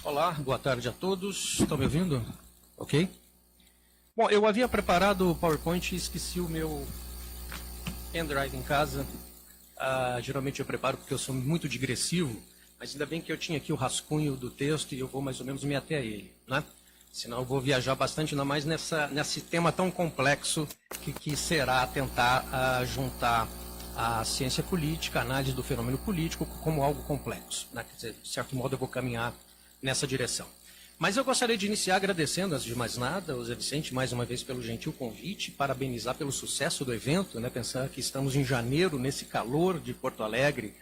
Olá, boa tarde a todos. Estão me ouvindo? Ok? Bom, eu havia preparado o PowerPoint e esqueci o meu pendrive em casa. Geralmente eu preparo porque eu sou muito digressivo, mas ainda bem que eu tinha aqui o rascunho do texto e eu vou mais ou menos me ater a ele, né? Senão eu vou viajar bastante, ainda mais nesse tema tão complexo que será tentar juntar a ciência política, a análise do fenômeno político como algo complexo, né? Quer dizer, de certo modo eu vou caminhar nessa direção. Mas eu gostaria de iniciar agradecendo, antes de mais nada, ao Zé Vicente, mais uma vez pelo gentil convite, parabenizar pelo sucesso do evento, né? Pensar que estamos em janeiro, nesse calor de Porto Alegre,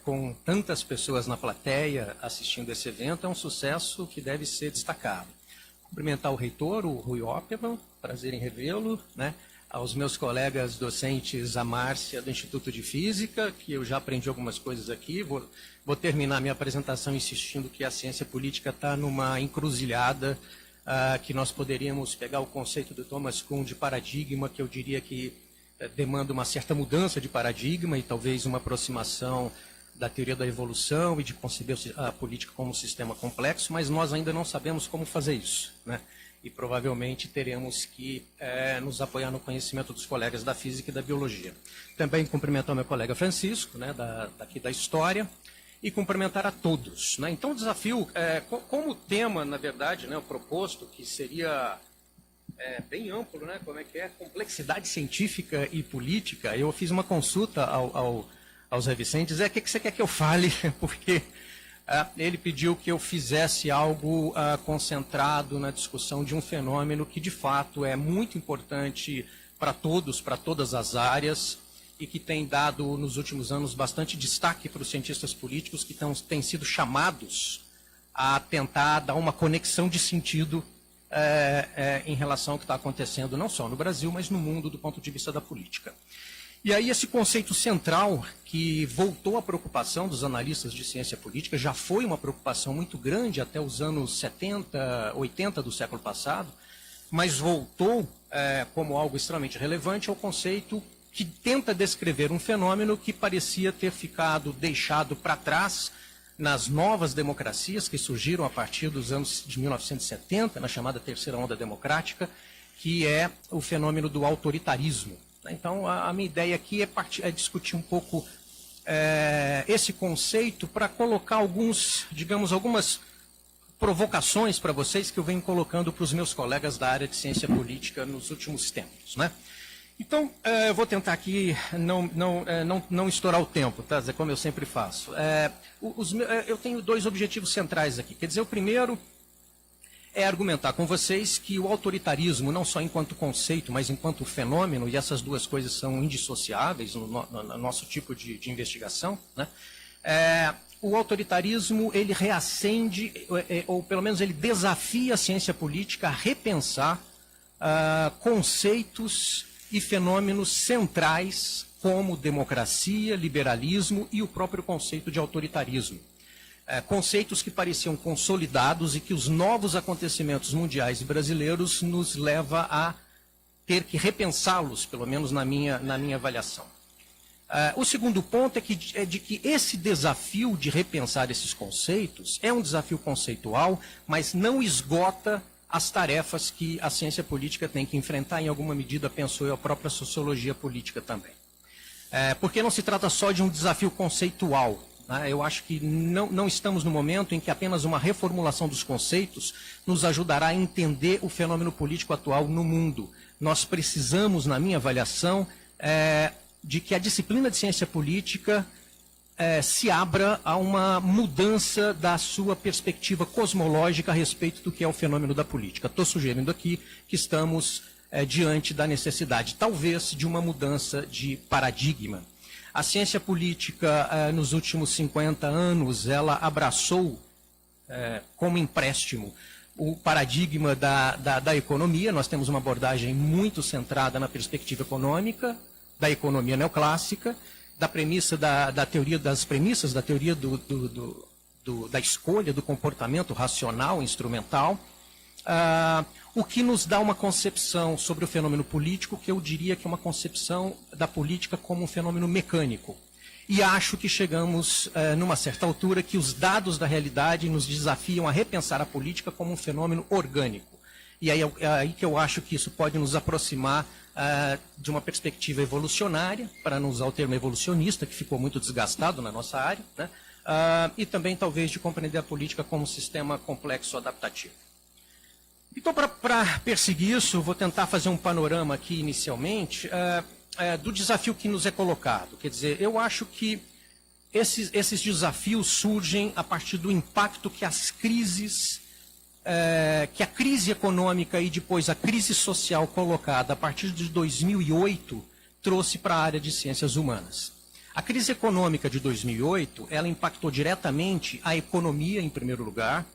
com tantas pessoas na plateia assistindo esse evento, é um sucesso que deve ser destacado. Cumprimentar o reitor, o Rui Opperman, prazer em revê-lo, né? Aos meus colegas docentes, a Márcia, do Instituto de Física, que eu já aprendi algumas coisas aqui. Vou terminar minha apresentação insistindo que a ciência política está numa encruzilhada, que nós poderíamos pegar o conceito do Thomas Kuhn de paradigma, que eu diria que demanda uma certa mudança de paradigma e talvez uma aproximação da teoria da evolução e de conceber a política como um sistema complexo, mas nós ainda não sabemos como fazer isso, né? E provavelmente teremos que nos apoiar no conhecimento dos colegas da física e da biologia. Também cumprimentar meu colega Francisco, né, daqui da História, e cumprimentar a todos, né? Então o desafio, como tema, na verdade, né, o proposto, que seria bem amplo, né, como é que é, complexidade científica e política, eu fiz uma consulta ao Zé Vicente, Zé, o que você quer que eu fale? Porque ele pediu que eu fizesse algo concentrado na discussão de um fenômeno que, de fato, é muito importante para todos, para todas as áreas, e que tem dado, nos últimos anos, bastante destaque para os cientistas políticos que têm sido chamados a tentar dar uma conexão de sentido em relação ao que está acontecendo, não só no Brasil, mas no mundo, do ponto de vista da política. E aí esse conceito central, que voltou à preocupação dos analistas de ciência política, já foi uma preocupação muito grande até os anos 70, 80 do século passado, mas voltou como algo extremamente relevante ao conceito que tenta descrever um fenômeno que parecia ter ficado deixado para trás nas novas democracias que surgiram a partir dos anos de 1970, na chamada terceira onda democrática, que é o fenômeno do autoritarismo. Então, a minha ideia aqui é discutir um pouco esse conceito para colocar algumas provocações para vocês que eu venho colocando para os meus colegas da área de ciência política nos últimos tempos, né? Então, eu vou tentar aqui não estourar o tempo, tá, Zé, como eu sempre faço. Eu tenho dois objetivos centrais aqui. Quer dizer, o primeiro é argumentar com vocês que o autoritarismo, não só enquanto conceito, mas enquanto fenômeno, e essas duas coisas são indissociáveis no nosso tipo de investigação, né? O autoritarismo, ele reacende, ou pelo menos ele desafia a ciência política a repensar conceitos e fenômenos centrais como democracia, liberalismo e o próprio conceito de autoritarismo. Conceitos que pareciam consolidados e que os novos acontecimentos mundiais e brasileiros nos leva a ter que repensá-los, pelo menos na minha avaliação. O segundo ponto é de que esse desafio de repensar esses conceitos é um desafio conceitual, mas não esgota as tarefas que a ciência política tem que enfrentar, em alguma medida, penso eu, a própria sociologia política também. Porque não se trata só de um desafio conceitual. Eu acho que não estamos no momento em que apenas uma reformulação dos conceitos nos ajudará a entender o fenômeno político atual no mundo. Nós precisamos, na minha avaliação, de que a disciplina de ciência política se abra a uma mudança da sua perspectiva cosmológica a respeito do que é o fenômeno da política. Estou sugerindo aqui que estamos diante da necessidade, talvez, de uma mudança de paradigma. A ciência política, nos últimos 50 anos, ela abraçou como empréstimo o paradigma da economia. Nós temos uma abordagem muito centrada na perspectiva econômica, da economia neoclássica, da premissa das premissas da teoria da escolha, do comportamento racional, instrumental, o que nos dá uma concepção sobre o fenômeno político que eu diria que é uma concepção da política como um fenômeno mecânico. E acho que chegamos, numa certa altura, que os dados da realidade nos desafiam a repensar a política como um fenômeno orgânico. E aí é aí que eu acho que isso pode nos aproximar de uma perspectiva evolucionária, para não usar o termo evolucionista, que ficou muito desgastado na nossa área, né? E também talvez de compreender a política como um sistema complexo adaptativo. Então, para perseguir isso, vou tentar fazer um panorama aqui inicialmente do desafio que nos é colocado. Quer dizer, eu acho que esses desafios surgem a partir do impacto que as crises, que a crise econômica e depois a crise social colocada a partir de 2008 trouxe para a área de ciências humanas. A crise econômica de 2008, ela impactou diretamente a economia, em primeiro lugar,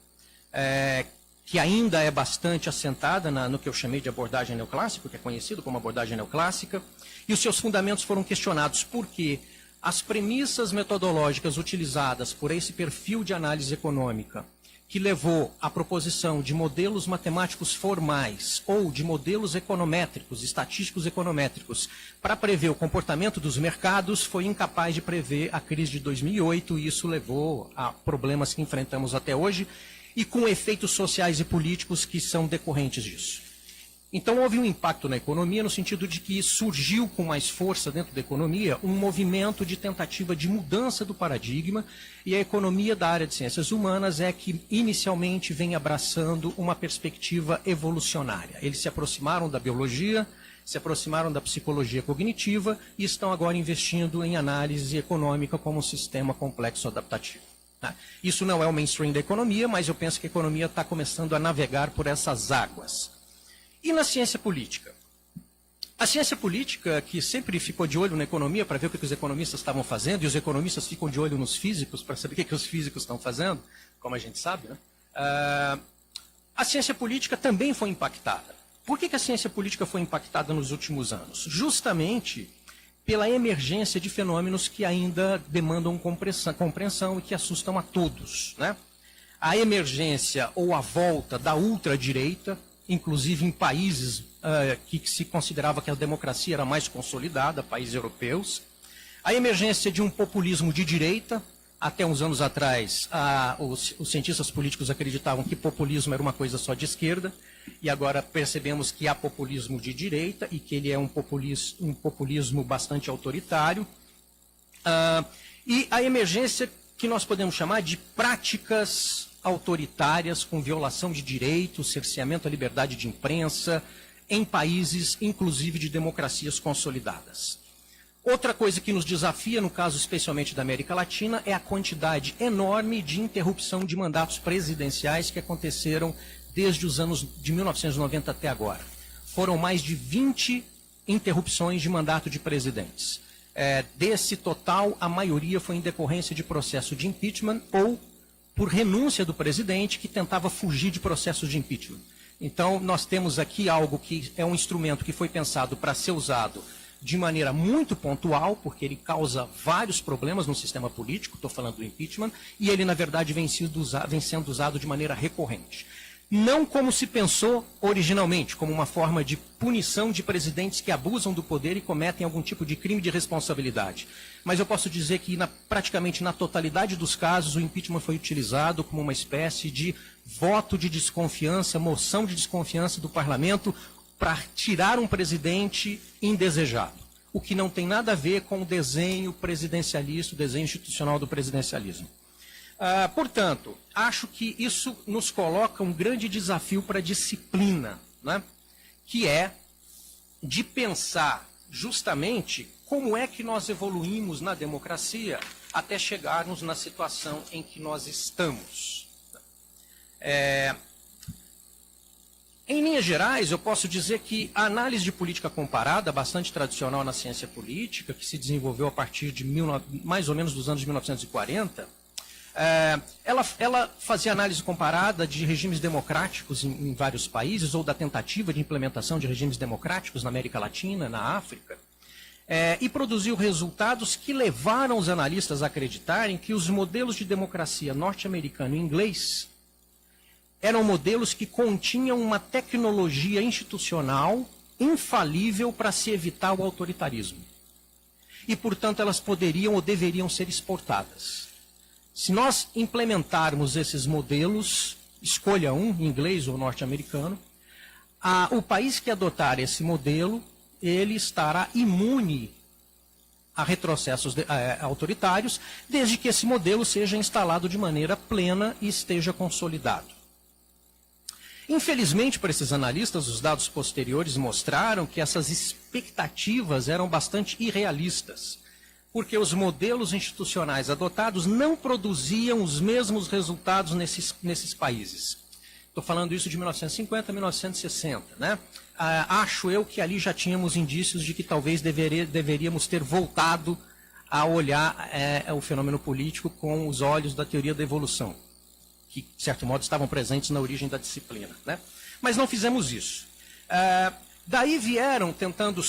que ainda é bastante assentada no que eu chamei de abordagem neoclássica, que é conhecido como abordagem neoclássica, e os seus fundamentos foram questionados porque as premissas metodológicas utilizadas por esse perfil de análise econômica, que levou à proposição de modelos matemáticos formais ou de modelos econométricos, estatísticos econométricos, para prever o comportamento dos mercados, foi incapaz de prever a crise de 2008, e isso levou a problemas que enfrentamos até hoje, e com efeitos sociais e políticos que são decorrentes disso. Então houve um impacto na economia no sentido de que surgiu com mais força dentro da economia um movimento de tentativa de mudança do paradigma, e a economia da área de ciências humanas é que inicialmente vem abraçando uma perspectiva evolucionária. Eles se aproximaram da biologia, se aproximaram da psicologia cognitiva e estão agora investindo em análise econômica como um sistema complexo adaptativo. Isso não é o mainstream da economia, mas eu penso que a economia está começando a navegar por essas águas. E na ciência política? A ciência política, que sempre ficou de olho na economia para ver o que os economistas estavam fazendo, e os economistas ficam de olho nos físicos para saber o que os físicos estão fazendo, como a gente sabe, né? A ciência política também foi impactada. Por que a ciência política foi impactada nos últimos anos? Justamente pela emergência de fenômenos que ainda demandam compreensão e que assustam a todos, né? A emergência ou a volta da ultradireita, inclusive em países que se considerava que a democracia era mais consolidada, países europeus. A emergência de um populismo de direita. Até uns anos atrás, os cientistas políticos acreditavam que populismo era uma coisa só de esquerda, e agora percebemos que há populismo de direita e que ele é um populismo bastante autoritário. E a emergência que nós podemos chamar de práticas autoritárias com violação de direitos, cerceamento à liberdade de imprensa, em países, inclusive, de democracias consolidadas. Outra coisa que nos desafia, no caso especialmente da América Latina, é a quantidade enorme de interrupção de mandatos presidenciais que aconteceram desde os anos de 1990 até agora. Foram mais de 20 interrupções de mandato de presidentes. Desse total, a maioria foi em decorrência de processo de impeachment ou por renúncia do presidente que tentava fugir de processos de impeachment. Então, nós temos aqui algo que é um instrumento que foi pensado para ser usado de maneira muito pontual, porque ele causa vários problemas no sistema político, estou falando do impeachment, e ele, na verdade, vem sendo usado de maneira recorrente. Não como se pensou originalmente, como uma forma de punição de presidentes que abusam do poder e cometem algum tipo de crime de responsabilidade. Mas eu posso dizer que, praticamente na totalidade dos casos, o impeachment foi utilizado como uma espécie de voto de desconfiança, moção de desconfiança do parlamento, para tirar um presidente indesejado, o que não tem nada a ver com o desenho presidencialista, o desenho institucional do presidencialismo. Portanto, acho que isso nos coloca um grande desafio para a disciplina, né? Que é de pensar justamente como é que nós evoluímos na democracia até chegarmos na situação em que nós estamos. Em linhas gerais, eu posso dizer que a análise de política comparada, bastante tradicional na ciência política, que se desenvolveu a partir de mais ou menos dos anos de 1940, ela fazia análise comparada de regimes democráticos em vários países, ou da tentativa de implementação de regimes democráticos na América Latina, na África, e produziu resultados que levaram os analistas a acreditarem que os modelos de democracia norte-americano e inglês eram modelos que continham uma tecnologia institucional infalível para se evitar o autoritarismo. e, portanto, elas poderiam ou deveriam ser exportadas. Se nós implementarmos esses modelos, escolha um, inglês ou norte-americano, o país que adotar esse modelo, ele estará imune a retrocessos autoritários, desde que esse modelo seja instalado de maneira plena e esteja consolidado. Infelizmente, para esses analistas, os dados posteriores mostraram que essas expectativas eram bastante irrealistas, porque os modelos institucionais adotados não produziam os mesmos resultados nesses países. Estou falando isso de 1950 a 1960, né? Acho eu que ali já tínhamos indícios de que talvez deveríamos ter voltado a olhar o fenômeno político com os olhos da teoria da evolução, que, de certo modo, estavam presentes na origem da disciplina, né? Mas não fizemos isso. Daí vieram, tentando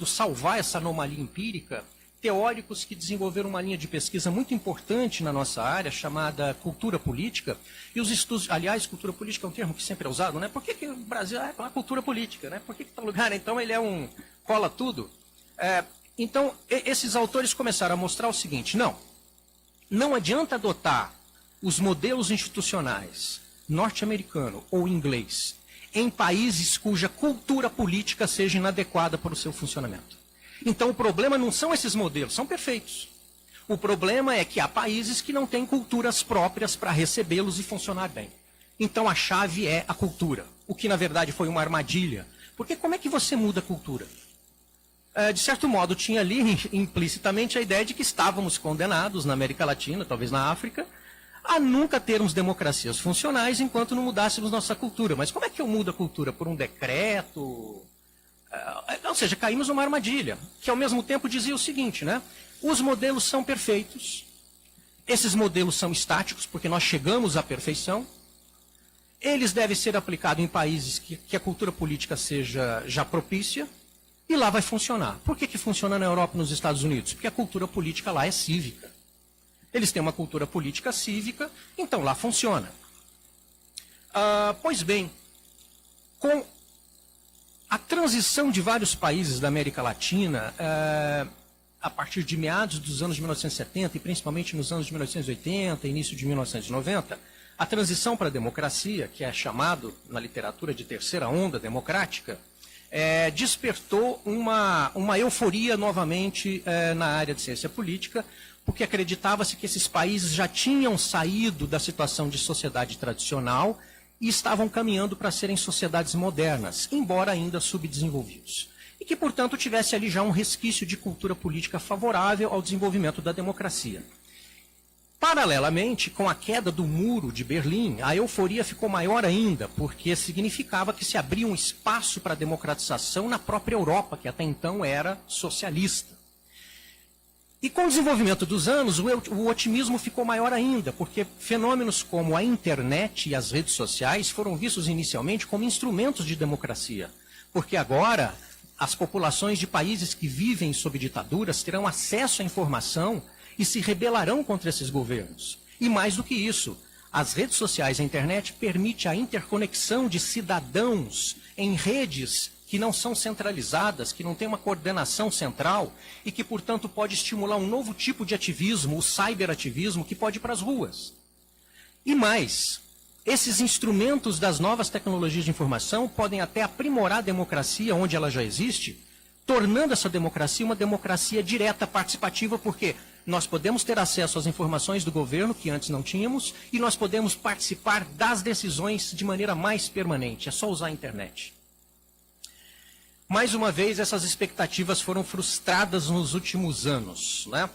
salvar essa anomalia empírica, teóricos que desenvolveram uma linha de pesquisa muito importante na nossa área, chamada cultura política, e os estudos, aliás, cultura política é um termo que sempre é usado, né? Por que o Brasil é uma cultura política, né? Por que tal lugar, então, ele é cola tudo? Então, esses autores começaram a mostrar o seguinte: não adianta adotar os modelos institucionais norte-americano ou inglês em países cuja cultura política seja inadequada para o seu funcionamento. Então o problema não são esses modelos, são perfeitos. O problema é que há países que não têm culturas próprias para recebê-los e funcionar bem. Então a chave é a cultura, o que na verdade foi uma armadilha. Porque como é que você muda a cultura? De certo modo, tinha ali implicitamente a ideia de que estávamos condenados na América Latina, talvez na África, a nunca termos democracias funcionais enquanto não mudássemos nossa cultura. Mas como é que eu mudo a cultura? Por um decreto? Ou seja, caímos numa armadilha, que ao mesmo tempo dizia o seguinte, né? Os modelos são perfeitos, esses modelos são estáticos, porque nós chegamos à perfeição, eles devem ser aplicados em países que a cultura política seja já propícia, e lá vai funcionar. Por que funciona na Europa e nos Estados Unidos? Porque a cultura política lá é cívica. Eles têm uma cultura política cívica, então lá funciona. Pois bem, com a transição de vários países da América Latina, a partir de meados dos anos de 1970, e principalmente nos anos de 1980, início de 1990, a transição para a democracia, que é chamado na literatura de terceira onda democrática, despertou uma euforia novamente na área de ciência política, porque acreditava-se que esses países já tinham saído da situação de sociedade tradicional e estavam caminhando para serem sociedades modernas, embora ainda subdesenvolvidos. E que, portanto, tivesse ali já um resquício de cultura política favorável ao desenvolvimento da democracia. Paralelamente, com a queda do muro de Berlim, a euforia ficou maior ainda, porque significava que se abria um espaço para a democratização na própria Europa, que até então era socialista. E com o desenvolvimento dos anos, o otimismo ficou maior ainda, porque fenômenos como a internet e as redes sociais foram vistos inicialmente como instrumentos de democracia. Porque agora, as populações de países que vivem sob ditaduras terão acesso à informação e se rebelarão contra esses governos. E mais do que isso, as redes sociais e a internet permitem a interconexão de cidadãos em redes que não são centralizadas, que não têm uma coordenação central e que, portanto, pode estimular um novo tipo de ativismo, o cyberativismo, que pode ir para as ruas. E mais, esses instrumentos das novas tecnologias de informação podem até aprimorar a democracia onde ela já existe, tornando essa democracia uma democracia direta, participativa, porque nós podemos ter acesso às informações do governo, que antes não tínhamos, e nós podemos participar das decisões de maneira mais permanente. É só usar a internet. Mais uma vez, essas expectativas foram frustradas nos últimos anos, né?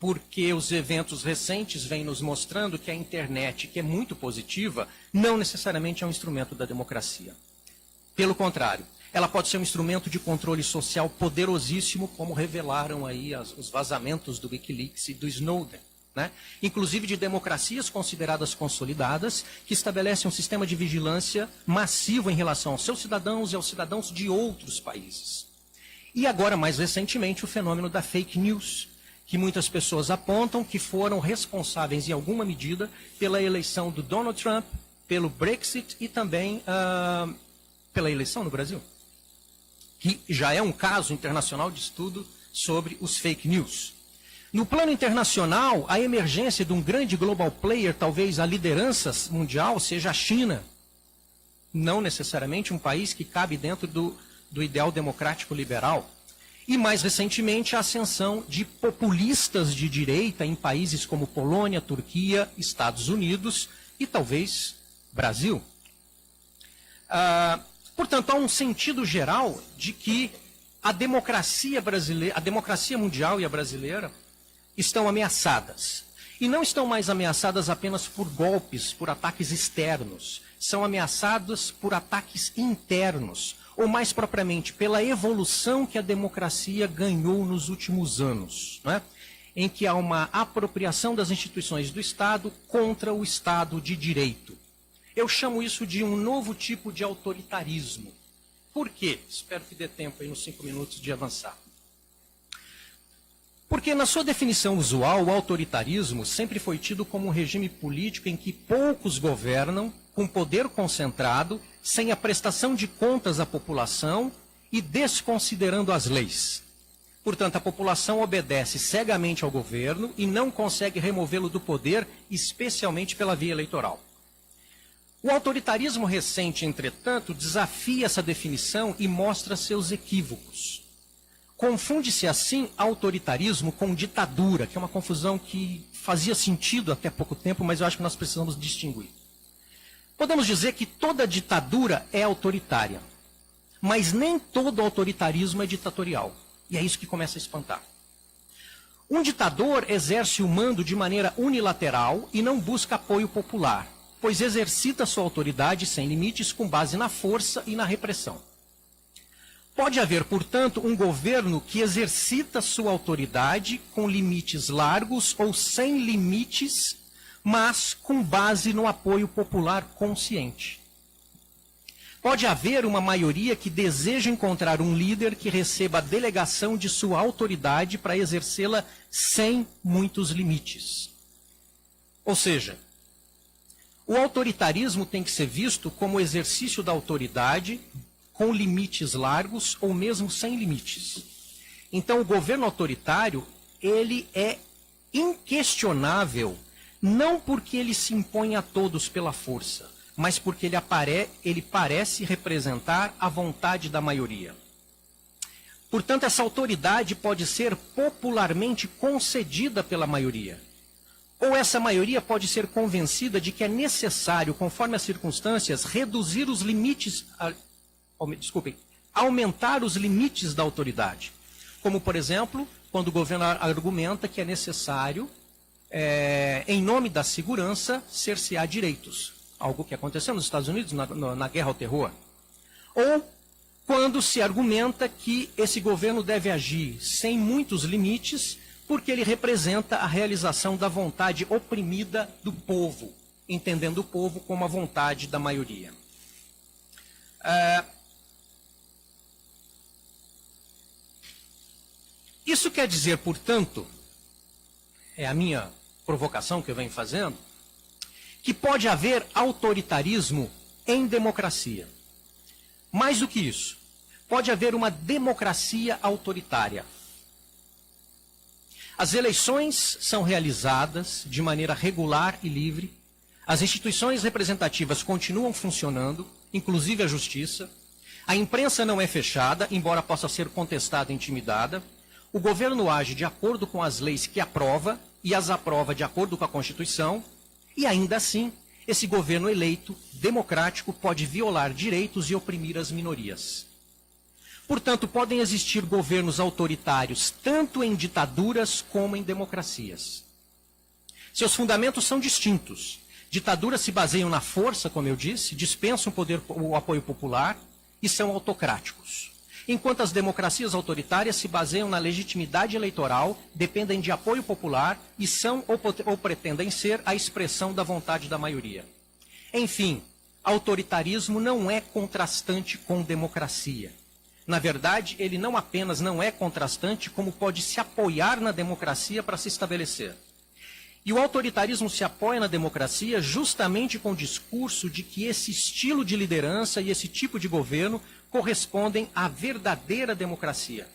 Porque os eventos recentes vêm nos mostrando que a internet, que é muito positiva, não necessariamente é um instrumento da democracia. Pelo contrário, ela pode ser um instrumento de controle social poderosíssimo, como revelaram aí os vazamentos do Wikileaks e do Snowden, né? Inclusive de democracias consideradas consolidadas, que estabelecem um sistema de vigilância massivo em relação aos seus cidadãos e aos cidadãos de outros países. E agora, mais recentemente, o fenômeno da fake news, que muitas pessoas apontam que foram responsáveis, em alguma medida, pela eleição do Donald Trump, pelo Brexit e também pela eleição no Brasil, que já é um caso internacional de estudo sobre os fake news. No plano internacional, a emergência de um grande global player, talvez a liderança mundial, seja a China. Não necessariamente um país que cabe dentro do ideal democrático liberal. E mais recentemente, a ascensão de populistas de direita em países como Polônia, Turquia, Estados Unidos e talvez Brasil. Portanto, há um sentido geral de que a democracia brasileira, a democracia mundial e a brasileira estão ameaçadas. E não estão mais ameaçadas apenas por golpes, por ataques externos. São ameaçadas por ataques internos, ou mais propriamente pela evolução que a democracia ganhou nos últimos anos, não é? Em que há uma apropriação das instituições do Estado contra o Estado de Direito. Eu chamo isso de um novo tipo de autoritarismo. Por quê? Espero que dê tempo aí nos 5 minutos de avançar. Porque na sua definição usual, o autoritarismo sempre foi tido como um regime político em que poucos governam, com poder concentrado, sem a prestação de contas à população e desconsiderando as leis. Portanto, a população obedece cegamente ao governo e não consegue removê-lo do poder, especialmente pela via eleitoral. O autoritarismo recente, entretanto, desafia essa definição e mostra seus equívocos. Confunde-se assim autoritarismo com ditadura, que é uma confusão que fazia sentido até pouco tempo, mas eu acho que nós precisamos distinguir. Podemos dizer que toda ditadura é autoritária, mas nem todo autoritarismo é ditatorial. E é isso que começa a espantar. Um ditador exerce o mando de maneira unilateral e não busca apoio popular, pois exercita sua autoridade sem limites com base na força e na repressão. Pode haver, portanto, um governo que exercita sua autoridade com limites largos ou sem limites, mas com base no apoio popular consciente. Pode haver uma maioria que deseja encontrar um líder que receba a delegação de sua autoridade para exercê-la sem muitos limites. Ou seja, o autoritarismo tem que ser visto como exercício da autoridade com limites largos ou mesmo sem limites. Então, o governo autoritário, ele é inquestionável, não porque ele se impõe a todos pela força, mas porque ele parece representar a vontade da maioria. Portanto, essa autoridade pode ser popularmente concedida pela maioria. Ou essa maioria pode ser convencida de que é necessário, conforme as circunstâncias, reduzir os limites, aumentar os limites da autoridade. Como, por exemplo, quando o governo argumenta que é necessário, em nome da segurança, cercear direitos. Algo que aconteceu nos Estados Unidos na guerra ao terror. Ou quando se argumenta que esse governo deve agir sem muitos limites, porque ele representa a realização da vontade oprimida do povo, entendendo o povo como a vontade da maioria. Isso quer dizer, portanto, é a minha provocação que eu venho fazendo, que pode haver autoritarismo em democracia. Mais do que isso, pode haver uma democracia autoritária. As eleições são realizadas de maneira regular e livre, as instituições representativas continuam funcionando, inclusive a justiça, a imprensa não é fechada, embora possa ser contestada e intimidada, o governo age de acordo com as leis que aprova e as aprova de acordo com a Constituição, e ainda assim, esse governo eleito, democrático, pode violar direitos e oprimir as minorias. Portanto, podem existir governos autoritários tanto em ditaduras como em democracias. Seus fundamentos são distintos. Ditaduras se baseiam na força, como eu disse, dispensam o apoio popular e são autocráticos. Enquanto as democracias autoritárias se baseiam na legitimidade eleitoral, dependem de apoio popular e são ou pretendem ser a expressão da vontade da maioria. Enfim, autoritarismo não é contrastante com democracia. Na verdade, ele não apenas não é contrastante, como pode se apoiar na democracia para se estabelecer. E o autoritarismo se apoia na democracia justamente com o discurso de que esse estilo de liderança e esse tipo de governo correspondem à verdadeira democracia.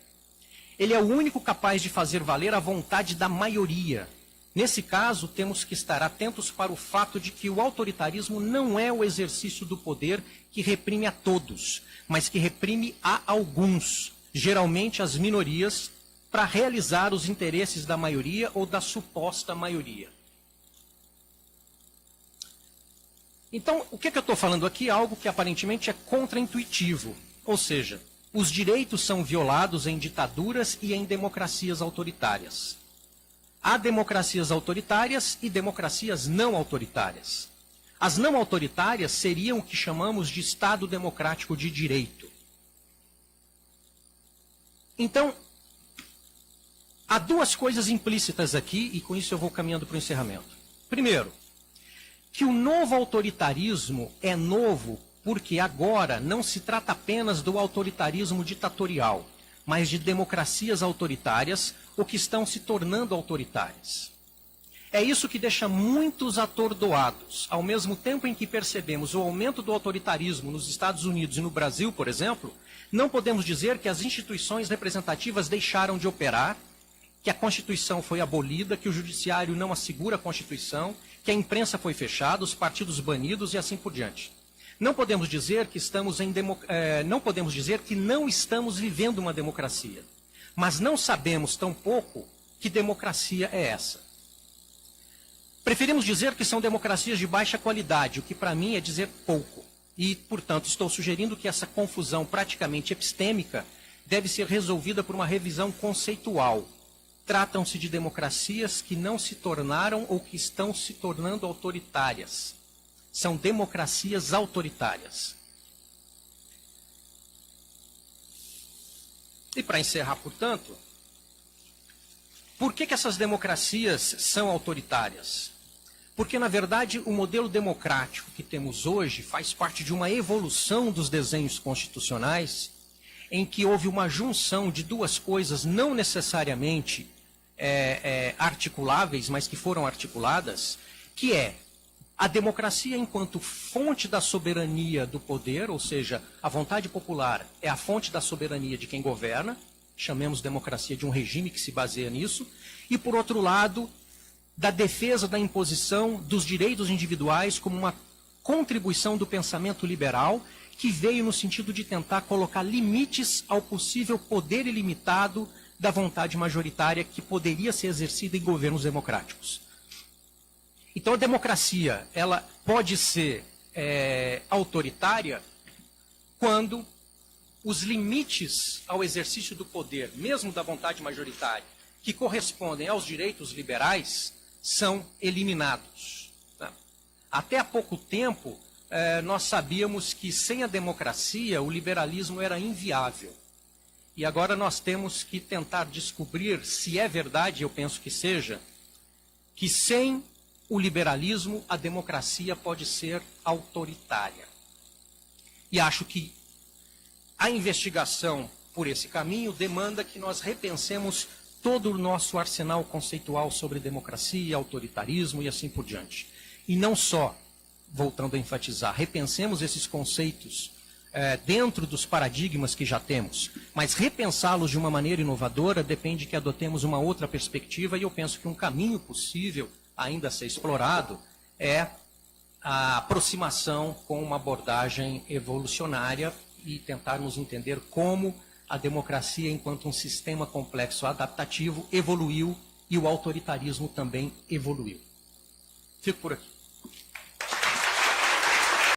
Ele é o único capaz de fazer valer a vontade da maioria. Nesse caso, temos que estar atentos para o fato de que o autoritarismo não é o exercício do poder que reprime a todos, mas que reprime a alguns, geralmente as minorias, para realizar os interesses da maioria ou da suposta maioria. Então, o que eu estou falando aqui é algo que aparentemente é contraintuitivo, ou seja, os direitos são violados em ditaduras e em democracias autoritárias. Há democracias autoritárias e democracias não autoritárias. As não autoritárias seriam o que chamamos de Estado democrático de direito. Então, há duas coisas implícitas aqui, e com isso eu vou caminhando para o encerramento. Primeiro, que o novo autoritarismo é novo porque agora não se trata apenas do autoritarismo ditatorial, mas de democracias autoritárias ou que estão se tornando autoritárias. É isso que deixa muitos atordoados, ao mesmo tempo em que percebemos o aumento do autoritarismo nos Estados Unidos e no Brasil, por exemplo, não podemos dizer que as instituições representativas deixaram de operar, que a Constituição foi abolida, que o Judiciário não assegura a Constituição, que a imprensa foi fechada, os partidos banidos e assim por diante. Não podemos dizer que não podemos dizer que não estamos vivendo uma democracia, mas não sabemos tampouco que democracia é essa. Preferimos dizer que são democracias de baixa qualidade, o que para mim é dizer pouco. E, portanto, estou sugerindo que essa confusão praticamente epistêmica deve ser resolvida por uma revisão conceitual. Tratam-se de democracias que não se tornaram ou que estão se tornando autoritárias. São democracias autoritárias. E para encerrar, portanto, por que essas democracias são autoritárias? Porque, na verdade, o modelo democrático que temos hoje faz parte de uma evolução dos desenhos constitucionais em que houve uma junção de duas coisas não necessariamente articuláveis, mas que foram articuladas, que é a democracia enquanto fonte da soberania do poder, ou seja, a vontade popular é a fonte da soberania de quem governa, chamemos democracia de um regime que se baseia nisso, e por outro lado, da defesa da imposição dos direitos individuais como uma contribuição do pensamento liberal que veio no sentido de tentar colocar limites ao possível poder ilimitado da vontade majoritária que poderia ser exercida em governos democráticos. Então a democracia ela pode ser autoritária quando os limites ao exercício do poder, mesmo da vontade majoritária, que correspondem aos direitos liberais, são eliminados. Tá? Até há pouco tempo, nós sabíamos que sem a democracia o liberalismo era inviável. E agora nós temos que tentar descobrir se é verdade, eu penso que seja, que sem o liberalismo a democracia pode ser autoritária. E acho que a investigação por esse caminho demanda que nós repensemos todo o nosso arsenal conceitual sobre democracia, autoritarismo e assim por diante. E não só, voltando a enfatizar, repensemos esses conceitos dentro dos paradigmas que já temos, mas repensá-los de uma maneira inovadora depende que adotemos uma outra perspectiva e eu penso que um caminho possível ainda a ser explorado é a aproximação com uma abordagem evolucionária e tentarmos entender como a democracia, enquanto um sistema complexo adaptativo, evoluiu e o autoritarismo também evoluiu. Fico por aqui.